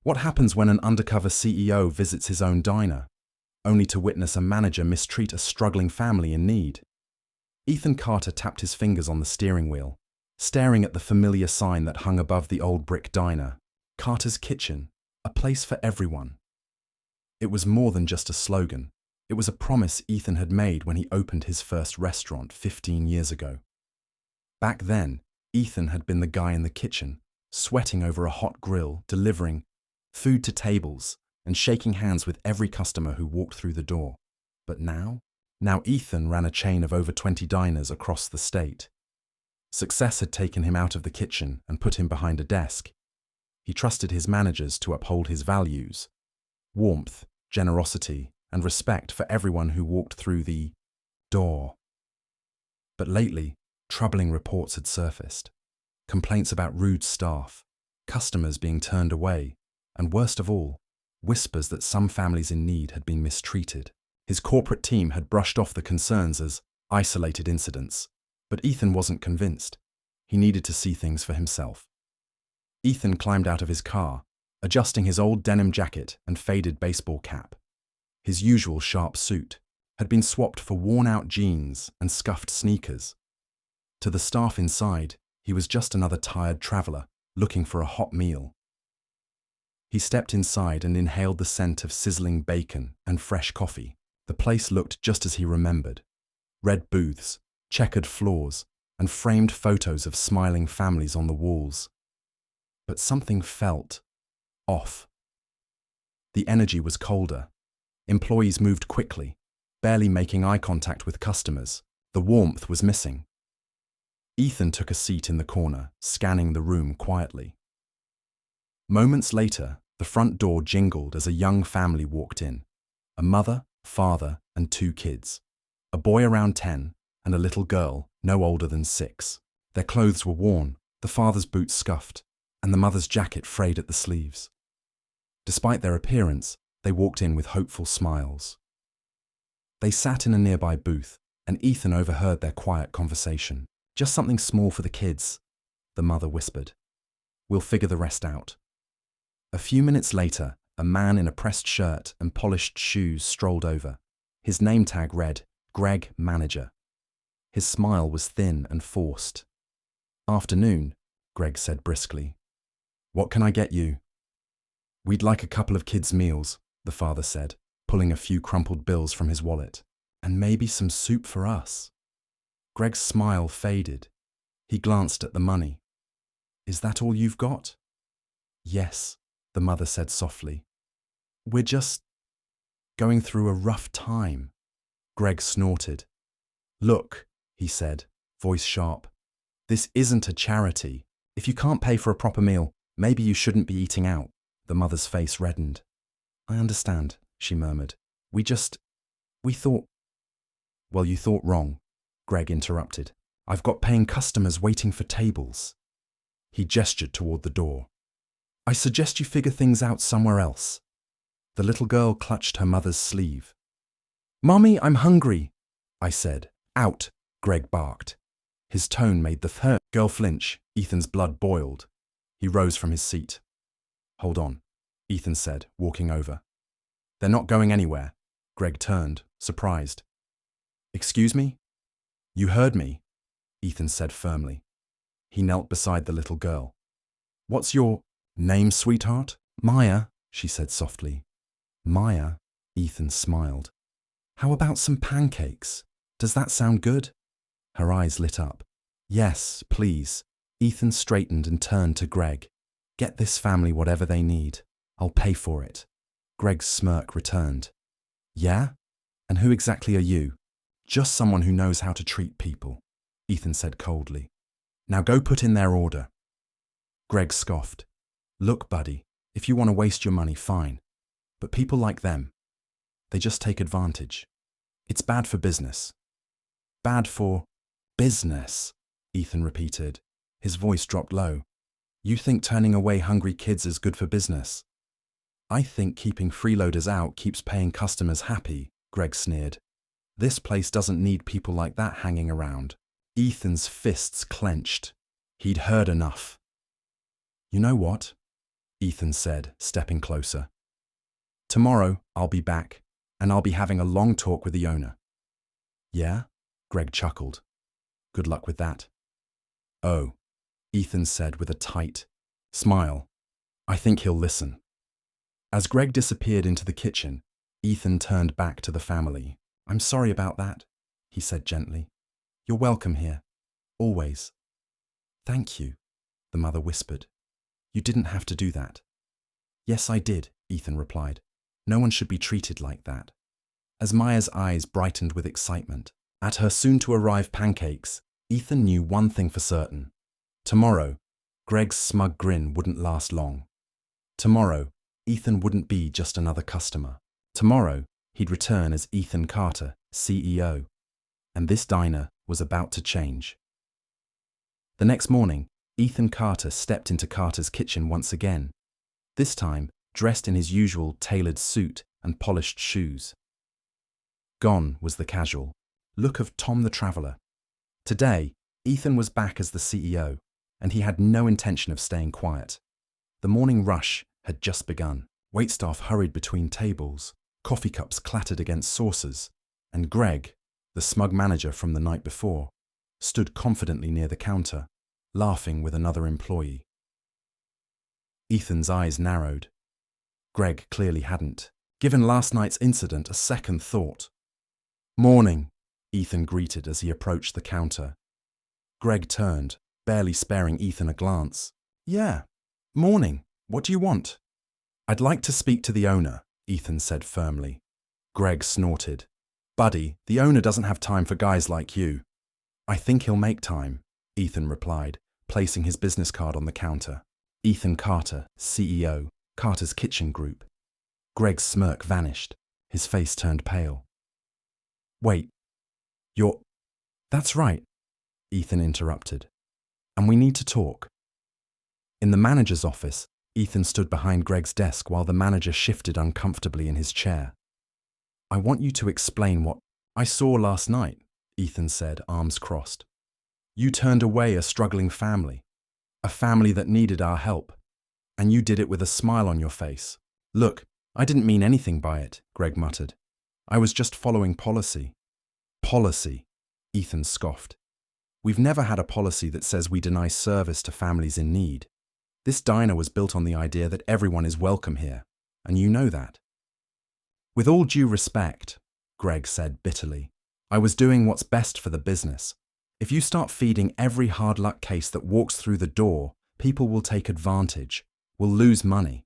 What happens when an undercover CEO visits his own diner, only to witness a manager mistreat a struggling family in need? Ethan Carter tapped his fingers on the steering wheel, staring at the familiar sign that hung above the old brick diner, Carter's Kitchen, a place for everyone. It was more than just a slogan. It was a promise Ethan had made when he opened his first restaurant 15 years ago. Back then, Ethan had been the guy in the kitchen, sweating over a hot grill, delivering food to tables and shaking hands with every customer who walked through the door. But now Ethan ran a chain of over 20 diners across the state. Success had taken him out of the kitchen and put him behind a desk. He trusted his managers to uphold his values: warmth, generosity, and respect for everyone who walked through the door. But lately, troubling reports had surfaced. Complaints about rude staff, customers being turned away, and worst of all, whispers that some families in need had been mistreated. His corporate team had brushed off the concerns as isolated incidents, but Ethan wasn't convinced. He needed to see things for himself. Ethan climbed out of his car, adjusting his old denim jacket and faded baseball cap. His usual sharp suit had been swapped for worn-out jeans and scuffed sneakers. To the staff inside, he was just another tired traveler looking for a hot meal. He stepped inside and inhaled the scent of sizzling bacon and fresh coffee. The place looked just as he remembered: red booths, checkered floors, and framed photos of smiling families on the walls. But something felt off. The energy was colder. Employees moved quickly, barely making eye contact with customers. The warmth was missing. Ethan took a seat in the corner, scanning the room quietly. Moments later, the front door jingled as a young family walked in: a mother, father, and 2 kids. A boy around 10 and a little girl no older than 6. Their clothes were worn, the father's boots scuffed, and the mother's jacket frayed at the sleeves. Despite their appearance, they walked in with hopeful smiles. They sat in a nearby booth, and Ethan overheard their quiet conversation. "Just something small for the kids," the mother whispered. "We'll figure the rest out." A few minutes later, a man in a pressed shirt and polished shoes strolled over. His name tag read, "Greg, Manager." His smile was thin and forced. "Afternoon," Greg said briskly. "What can I get you?" "We'd like a couple of kids' meals," the father said, pulling a few crumpled bills from his wallet. "And maybe some soup for us." Greg's smile faded. He glanced at the money. "Is that all you've got?" "Yes," the mother said softly. "We're just going through a rough time." Greg snorted. "Look," he said, voice sharp, "this isn't a charity. If you can't pay for a proper meal, maybe you shouldn't be eating out." The mother's face reddened. "I understand," she murmured. We thought—" "Well, you thought wrong," Greg interrupted. "I've got paying customers waiting for tables." He gestured toward the door. "I suggest you figure things out somewhere else." The little girl clutched her mother's sleeve. "Mommy, I'm hungry," I said. "Out," Greg barked. His tone made the girl flinch. Ethan's blood boiled. He rose from his seat. "Hold on," Ethan said, walking over. "They're not going anywhere." Greg turned, surprised. "Excuse me?" "You heard me," Ethan said firmly. He knelt beside the little girl. "What's your name, sweetheart?" "Maya," she said softly. "Maya," Ethan smiled. "How about some pancakes? Does that sound good?" Her eyes lit up. "Yes, please." Ethan straightened and turned to Greg. "Get this family whatever they need. I'll pay for it." Greg's smirk returned. "Yeah? And who exactly are you?" "Just someone who knows how to treat people," Ethan said coldly. "Now go put in their order." Greg scoffed. "Look, buddy, if you want to waste your money, fine. But people like them, they just take advantage. It's bad for business." "Bad for business," Ethan repeated. His voice dropped low. "You think turning away hungry kids is good for business?" "I think keeping freeloaders out keeps paying customers happy," Greg sneered. "This place doesn't need people like that hanging around." Ethan's fists clenched. He'd heard enough. "You know what? Ethan said, stepping closer. Tomorrow, I'll be back, and I'll be having a long talk with the owner. Yeah? Greg chuckled. Good luck with that. Oh, Ethan said with a tight smile. I think he'll listen. As Greg disappeared into the kitchen, Ethan turned back to the family. I'm sorry about that, he said gently. You're welcome here. Always. Thank you, the mother whispered. You didn't have to do that. Yes, I did, Ethan replied. No one should be treated like that. As Maya's eyes brightened with excitement at her soon-to-arrive pancakes, Ethan knew one thing for certain. Tomorrow, Greg's smug grin wouldn't last long. Tomorrow, Ethan wouldn't be just another customer. Tomorrow, he'd return as Ethan Carter, CEO. And this diner was about to change. The next morning, Ethan Carter stepped into Carter's kitchen once again, this time dressed in his usual tailored suit and polished shoes. Gone was the casual look of Tom the Traveller. Today, Ethan was back as the CEO, and he had no intention of staying quiet. The morning rush had just begun. Waitstaff hurried between tables, coffee cups clattered against saucers, and Greg, the smug manager from the night before, stood confidently near the counter, laughing with another employee. Ethan's eyes narrowed. Greg clearly hadn't given last night's incident a second thought. Morning, Ethan greeted as he approached the counter. Greg turned, barely sparing Ethan a glance. Yeah, morning. What do you want? I'd like to speak to the owner, Ethan said firmly. Greg snorted. Buddy, the owner doesn't have time for guys like you. I think he'll make time, Ethan replied, placing his business card on the counter. Ethan Carter, CEO, Carter's Kitchen Group. Greg's smirk vanished. His face turned pale. Wait, you're... That's right, Ethan interrupted. And we need to talk. In the manager's office, Ethan stood behind Greg's desk while the manager shifted uncomfortably in his chair. I want you to explain what I saw last night, Ethan said, arms crossed. You turned away a struggling family, a family that needed our help, and you did it with a smile on your face. Look, I didn't mean anything by it, Greg muttered. I was just following policy. Policy, Ethan scoffed. We've never had a policy that says we deny service to families in need. This diner was built on the idea that everyone is welcome here, and you know that. With all due respect, Greg said bitterly, I was doing what's best for the business. If you start feeding every hard luck case that walks through the door, people will take advantage. We'll lose money.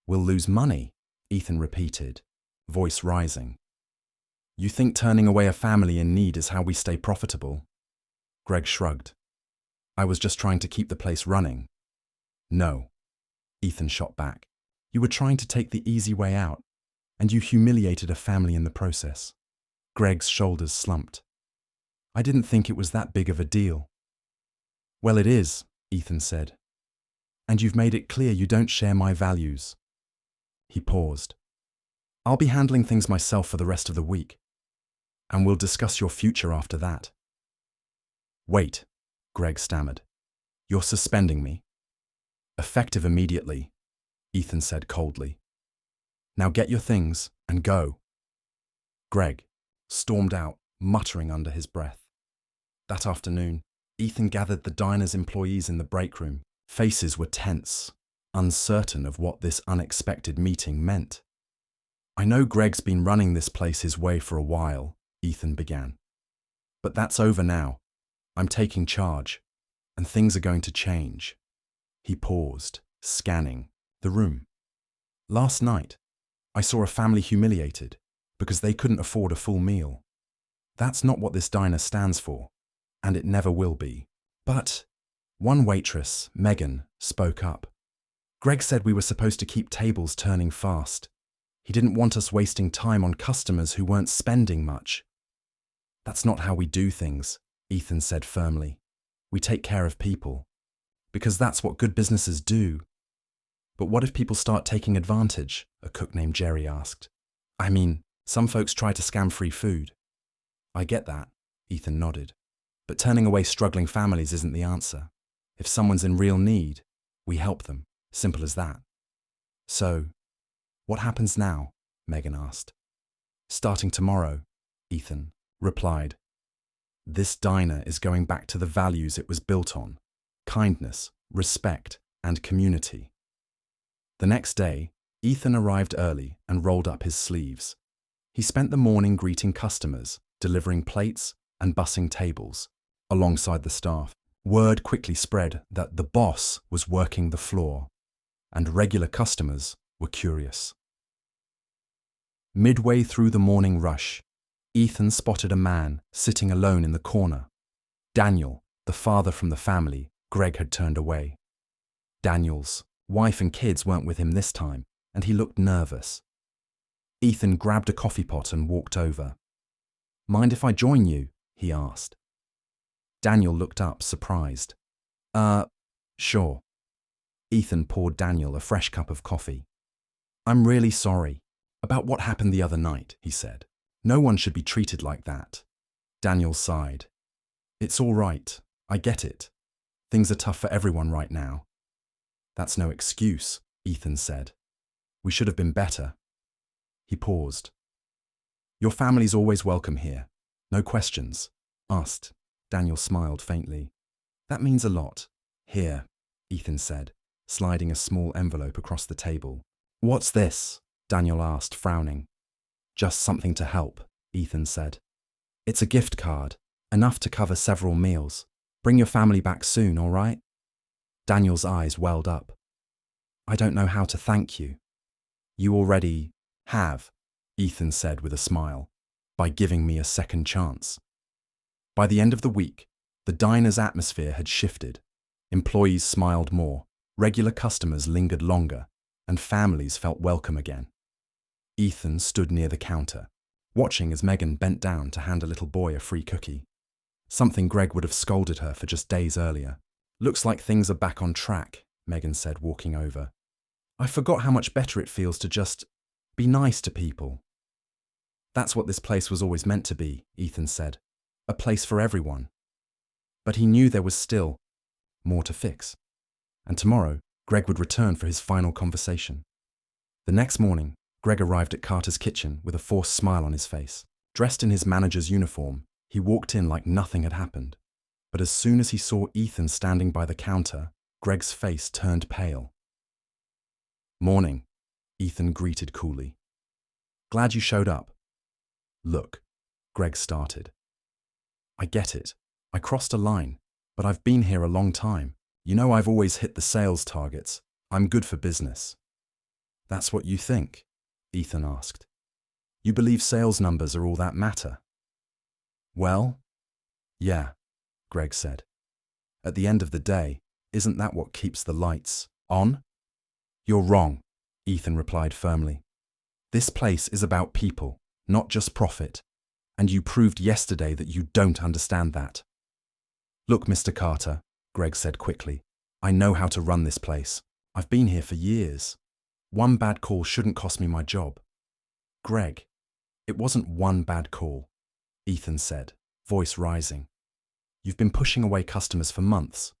We'll lose money, Ethan repeated, voice rising. You think turning away a family in need is how we stay profitable? Greg shrugged. I was just trying to keep the place running. No, Ethan shot back. You were trying to take the easy way out, and you humiliated a family in the process. Greg's shoulders slumped. I didn't think it was that big of a deal. Well, it is, Ethan said. And you've made it clear you don't share my values. He paused. I'll be handling things myself for the rest of the week, and we'll discuss your future after that. Wait, Greg stammered. You're suspending me? Effective immediately, Ethan said coldly. Now get your things and go. Greg stormed out, muttering under his breath. That afternoon, Ethan gathered the diner's employees in the break room. Faces were tense, uncertain of what this unexpected meeting meant. I know Greg's been running this place his way for a while, Ethan began. But that's over now. I'm taking charge, and things are going to change. He paused, scanning the room. Last night, I saw a family humiliated because they couldn't afford a full meal. That's not what this diner stands for, and it never will be. But one waitress, Megan, spoke up. Greg said we were supposed to keep tables turning fast. He didn't want us wasting time on customers who weren't spending much. That's not how we do things, Ethan said firmly. We take care of people, because that's what good businesses do. But what if people start taking advantage? A cook named Jerry asked. I mean, some folks try to scam free food. I get that, Ethan nodded. But turning away struggling families isn't the answer. If someone's in real need, we help them. Simple as that. So, what happens now? Megan asked. Starting tomorrow, Ethan replied. This diner is going back to the values it was built on: kindness, respect, and community. The next day, Ethan arrived early and rolled up his sleeves. He spent the morning greeting customers, delivering plates, and bussing tables. Alongside the staff, word quickly spread that the boss was working the floor, and regular customers were curious. Midway through the morning rush, Ethan spotted a man sitting alone in the corner. Daniel, the father from the family Greg had turned away. Daniel's wife and kids weren't with him this time, and he looked nervous. Ethan grabbed a coffee pot and walked over. Mind if I join you? He asked. Daniel looked up, surprised. Sure. Ethan poured Daniel a fresh cup of coffee. I'm really sorry about what happened the other night, he said. No one should be treated like that. Daniel sighed. It's all right. I get it. Things are tough for everyone right now. That's no excuse, Ethan said. We should have been better. He paused. Your family's always welcome here. No questions, asked. Daniel smiled faintly. That means a lot. Here, Ethan said, sliding a small envelope across the table. What's this? Daniel asked, frowning. Just something to help, Ethan said. It's a gift card, enough to cover several meals. Bring your family back soon, all right? Daniel's eyes welled up. I don't know how to thank you. You already have, Ethan said with a smile, by giving me a second chance. By the end of the week, the diner's atmosphere had shifted. Employees smiled more, regular customers lingered longer, and families felt welcome again. Ethan stood near the counter, watching as Megan bent down to hand a little boy a free cookie. Something Greg would have scolded her for just days earlier. Looks like things are back on track, Megan said, walking over. I forgot how much better it feels to just be nice to people. That's what this place was always meant to be, Ethan said. A place for everyone. But he knew there was still more to fix. And tomorrow, Greg would return for his final conversation. The next morning, Greg arrived at Carter's kitchen with a forced smile on his face. Dressed in his manager's uniform, he walked in like nothing had happened. But as soon as he saw Ethan standing by the counter, Greg's face turned pale. Morning, Ethan greeted coolly. Glad you showed up. Look, Greg started. I get it. I crossed a line, but I've been here a long time. You know I've always hit the sales targets. I'm good for business. That's what you think? Ethan asked. You believe sales numbers are all that matter? Well, yeah, Greg said. At the end of the day, isn't that what keeps the lights on? You're wrong, Ethan replied firmly. This place is about people, not just profit, and you proved yesterday that you don't understand that. Look, Mr. Carter, Greg said quickly, I know how to run this place. I've been here for years. One bad call shouldn't cost me my job. Greg, it wasn't one bad call, Ethan said, voice rising. You've been pushing away customers for months,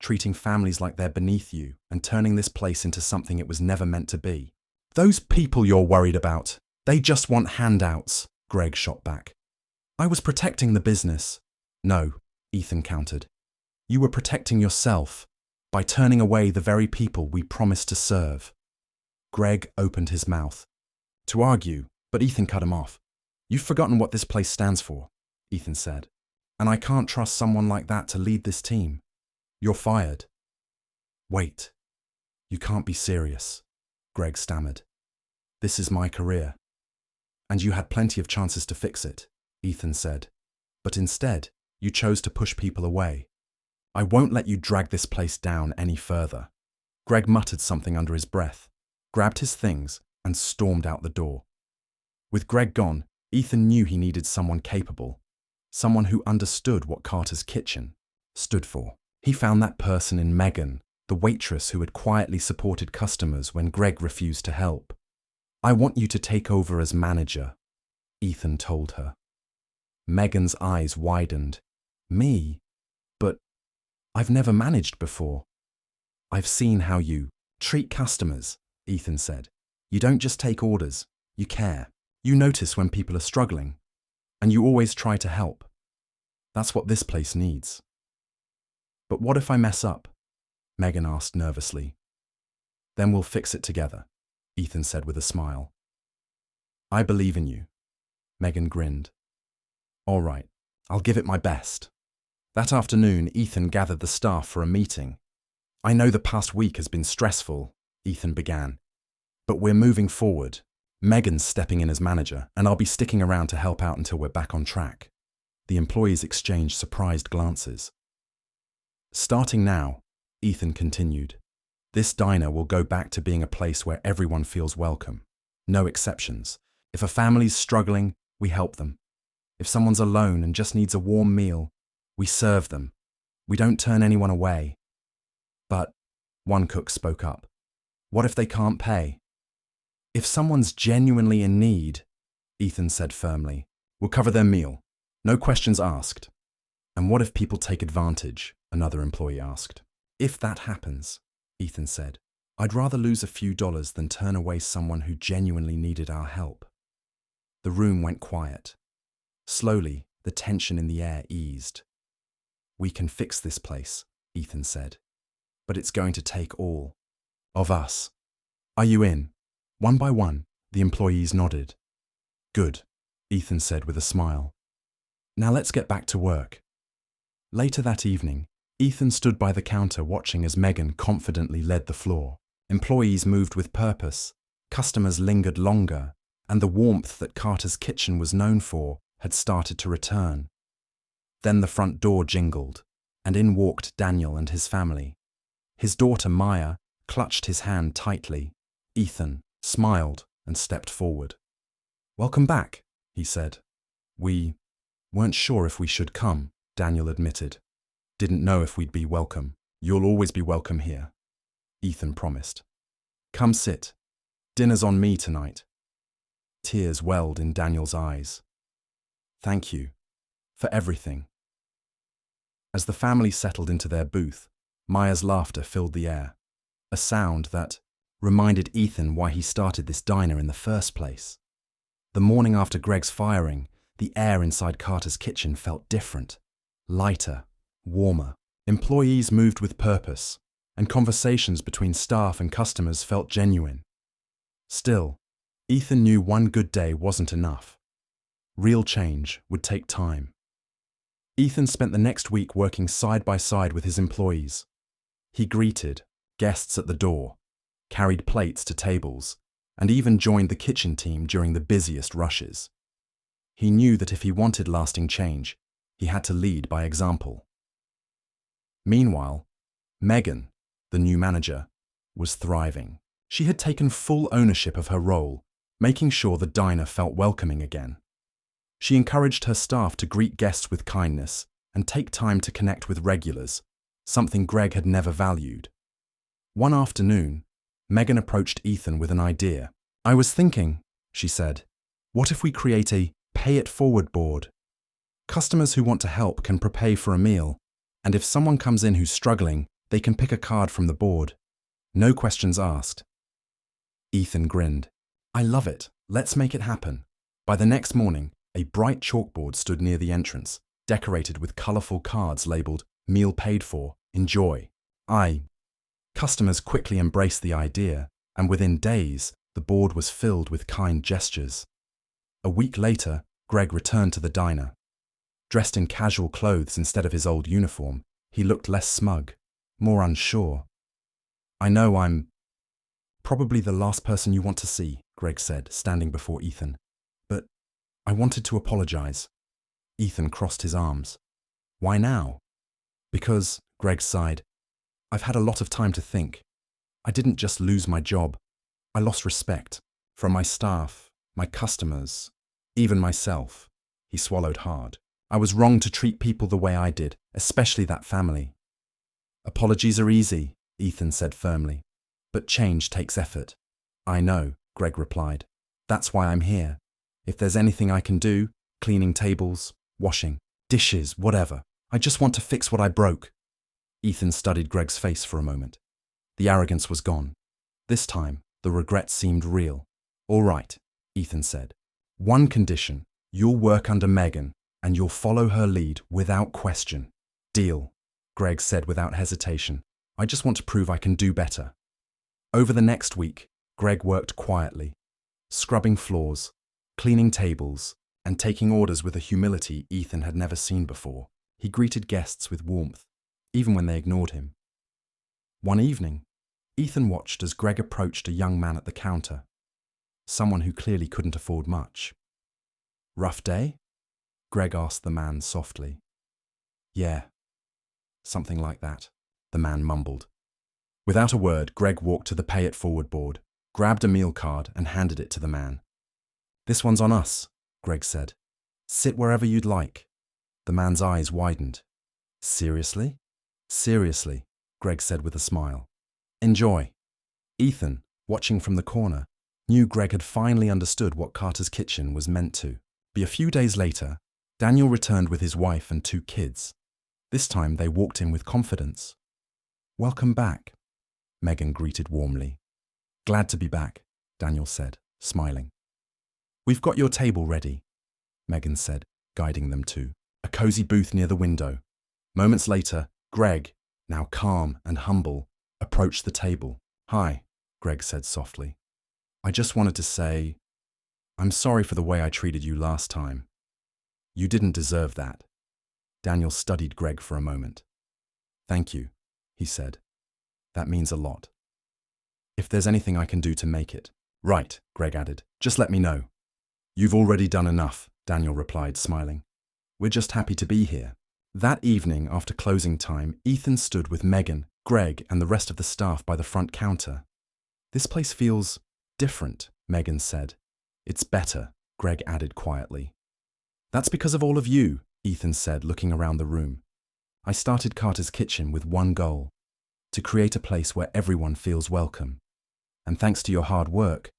treating families like they're beneath you and turning this place into something it was never meant to be. Those people you're worried about, they just want handouts, Greg shot back. I was protecting the business. No, Ethan countered. You were protecting yourself by turning away the very people we promised to serve. Greg opened his mouth to argue, but Ethan cut him off. You've forgotten what this place stands for, Ethan said, and I can't trust someone like that to lead this team. You're fired. Wait, you can't be serious, Greg stammered. This is my career. And you had plenty of chances to fix it, Ethan said, but instead, you chose to push people away. I won't let you drag this place down any further. Greg muttered something under his breath, grabbed his things, and stormed out the door. With Greg gone, Ethan knew he needed someone capable, someone who understood what Carter's kitchen stood for. He found that person in Megan, the waitress who had quietly supported customers when Greg refused to help. I want you to take over as manager, Ethan told her. Megan's eyes widened. Me? But I've never managed before. I've seen how you Treat customers, Ethan said. You don't just take orders, you care. You notice when people are struggling, and you always try to help. That's what this place needs. But what if I mess up? Megan asked nervously. Then we'll fix it together, Ethan said with a smile. I believe in you. Megan grinned. All right, I'll give it my best. That afternoon, Ethan gathered the staff for a meeting. I know the past week has been stressful, Ethan began. But we're moving forward. Megan's stepping in as manager, and I'll be sticking around to help out until we're back on track. The employees exchanged surprised glances. Starting now, Ethan continued, this diner will go back to being a place where everyone feels welcome. No exceptions. If a family's struggling, we help them. If someone's alone and just needs a warm meal, we serve them. We don't turn anyone away. But, one cook spoke up, what if they can't pay? If someone's genuinely in need, Ethan said firmly, we'll cover their meal. No questions asked. And what if people take advantage? Another employee asked. If that happens, Ethan said, I'd rather lose a few dollars than turn away someone who genuinely needed our help. The room went quiet. Slowly, the tension in the air eased. We can fix this place, Ethan said. But it's going to take all of us. Are you in? One by one, the employees nodded. Good, Ethan said with a smile. Now let's get back to work. Later that evening, Ethan stood by the counter watching as Megan confidently led the floor. Employees moved with purpose, customers lingered longer, and the warmth that Carter's kitchen was known for had started to return. Then the front door jingled, and in walked Daniel and his family. His daughter Maya clutched his hand tightly. Ethan smiled and stepped forward. Welcome back, he said. We weren't sure if we should come, Daniel admitted. Didn't know if we'd be welcome. You'll always be welcome here, Ethan promised. Come sit. Dinner's on me tonight. Tears welled in Daniel's eyes. Thank you for everything. As the family settled into their booth, Maya's laughter filled the air, a sound that reminded Ethan why he started this diner in the first place. The morning after Greg's firing, the air inside Carter's kitchen felt different, lighter, warmer. Employees moved with purpose, and conversations between staff and customers felt genuine. Still, Ethan knew one good day wasn't enough. Real change would take time. Ethan spent the next week working side by side with his employees. He greeted guests at the door, carried plates to tables, and even joined the kitchen team during the busiest rushes. He knew that if he wanted lasting change, he had to lead by example. Meanwhile, Megan, the new manager, was thriving. She had taken full ownership of her role, making sure the diner felt welcoming again. She encouraged her staff to greet guests with kindness and take time to connect with regulars, something Greg had never valued. One afternoon, Megan approached Ethan with an idea. I was thinking, she said, what if we create a pay-it-forward board? Customers who want to help can prepay for a meal, and if someone comes in who's struggling, they can pick a card from the board. No questions asked. Ethan grinned. I love it. Let's make it happen. By the next morning, a bright chalkboard stood near the entrance, decorated with colourful cards labelled Meal Paid For, Enjoy. Customers quickly embraced the idea, and within days, the board was filled with kind gestures. A week later, Greg returned to the diner. Dressed in casual clothes instead of his old uniform, he looked less smug, more unsure. I know I'm probably the last person you want to see, Greg said, standing before Ethan. But I wanted to apologize. Ethan crossed his arms. Why now? Because, Greg sighed, I've had a lot of time to think. I didn't just lose my job. I lost respect from my staff, my customers, even myself. He swallowed hard. I was wrong to treat people the way I did, especially that family. Apologies are easy, Ethan said firmly. But change takes effort. I know, Greg replied. That's why I'm here. If there's anything I can do, cleaning tables, washing, dishes, whatever, I just want to fix what I broke. Ethan studied Greg's face for a moment. The arrogance was gone. This time, the regret seemed real. "All right," Ethan said. "One condition. You'll work under Megan, and you'll follow her lead without question." "Deal," Greg said without hesitation. "I just want to prove I can do better." Over the next week, Greg worked quietly, scrubbing floors, cleaning tables, and taking orders with a humility Ethan had never seen before. He greeted guests with warmth, even when they ignored him. One evening, Ethan watched as Greg approached a young man at the counter, someone who clearly couldn't afford much. "Rough day?" Greg asked the man softly. "Yeah, something like that," the man mumbled. Without a word, Greg walked to the pay it forward board, grabbed a meal card, and handed it to the man. "This one's on us," Greg said. "Sit wherever you'd like." The man's eyes widened. "Seriously?" "Seriously," Greg said with a smile. "Enjoy." Ethan, watching from the corner, knew Greg had finally understood what Carter's Kitchen was meant to be. A few days later, Daniel returned with his wife and 2 kids. This time they walked in with confidence. "Welcome back," Megan greeted warmly. "Glad to be back," Daniel said, smiling. "We've got your table ready," Megan said, guiding them to a cozy booth near the window. Moments later, Greg, now calm and humble, approached the table. "Hi," Greg said softly. "I just wanted to say, I'm sorry for the way I treated you last time. You didn't deserve that." Daniel studied Greg for a moment. "Thank you," he said. "That means a lot. If there's anything I can do to make it." "Right," Greg added. "Just let me know." "You've already done enough," Daniel replied, smiling. "We're just happy to be here." That evening, after closing time, Ethan stood with Megan, Greg, and the rest of the staff by the front counter. "This place feels different," Megan said. "It's better," Greg added quietly. "That's because of all of you," Ethan said, looking around the room. "I started Carter's Kitchen with one goal, to create a place where everyone feels welcome. And thanks to your hard work,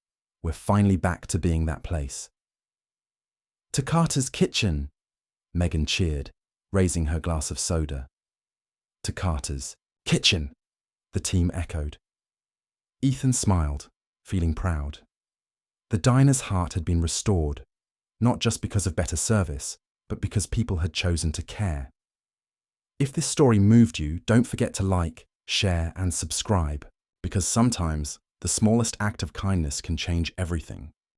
we're finally back to being that place." "To Carter's Kitchen," Megan cheered, raising her glass of soda. "To Carter's Kitchen," the team echoed. Ethan smiled, feeling proud. The diner's heart had been restored, not just because of better service, but because people had chosen to care. If this story moved you, don't forget to like, share, and subscribe, because sometimes the smallest act of kindness can change everything.